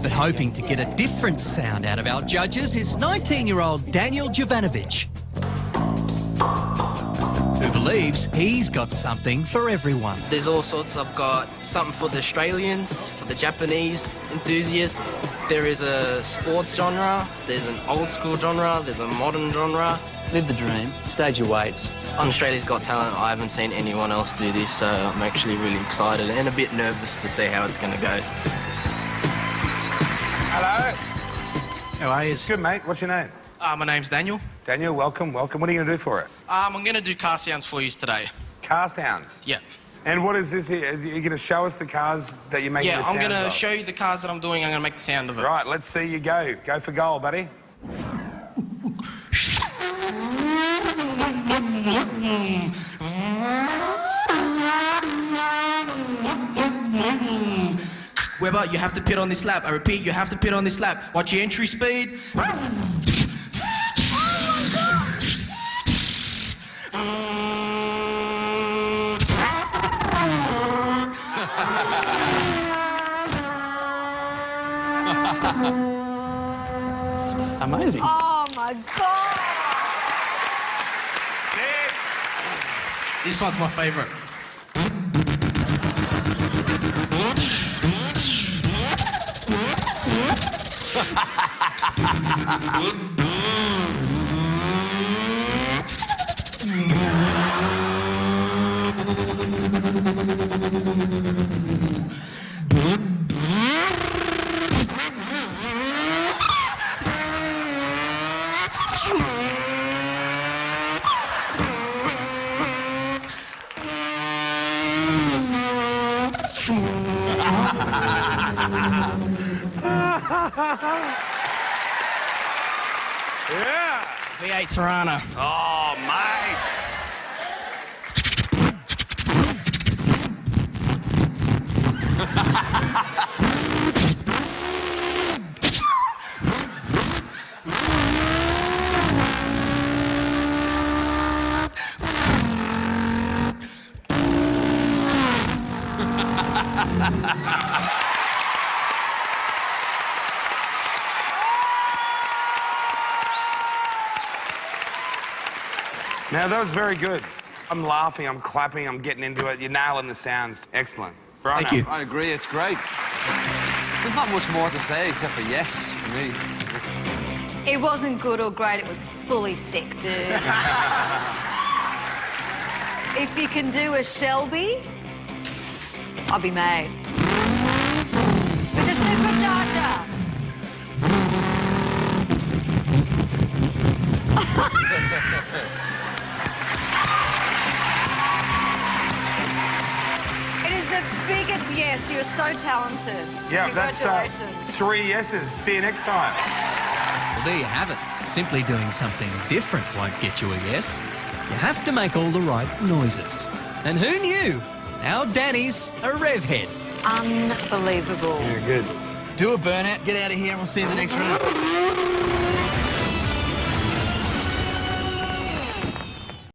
But hoping to get a different sound out of our judges is 19-year-old Daniel Jovanovic, who believes he's got something for everyone. There's all sorts. I've got something for the Australians, for the Japanese enthusiasts. There is a sports genre, there's an old school genre, there's a modern genre. Live the dream, stage your weights. On Australia's Got Talent, I haven't seen anyone else do this, so I'm actually really excited and a bit nervous to see how it's going to go. Hello. How are you? Good, mate. What's your name? My name's Daniel. Daniel, welcome, welcome. What are you going to do for us? I'm going to do car sounds for you today. Car sounds? Yeah. And what is this here? Are you going to show us the cars that you're making the sounds of? Yeah, I'm going to show you the cars that I'm doing. I'm going to make the sound of it. Right, let's see you go. Go for goal, buddy. Weber, you have to pit on this lap. I repeat, you have to pit on this lap. Watch your entry speed. It's amazing. Oh, my God. This one's my favourite. Yeah. V8 Tirana. Oh, mate. Now, that was very good. I'm laughing, I'm clapping, I'm getting into it. You're nailing the sounds. Excellent. Right. Thank you. I agree, it's great. There's not much more to say except for yes for me. It wasn't good or great, it was fully sick, dude. If you can do a Shelby, I'll be made. With a supercharger. It is the biggest yes. You're so talented. Yeah, that's Congratulations. 3 yeses. See you next time. Well, there you have it. Simply doing something different won't get you a yes. You have to make all the right noises. And who knew? Our Danny's a rev head. Unbelievable. Yeah, good. Do a burnout, get out of here, and we'll see you in the next round.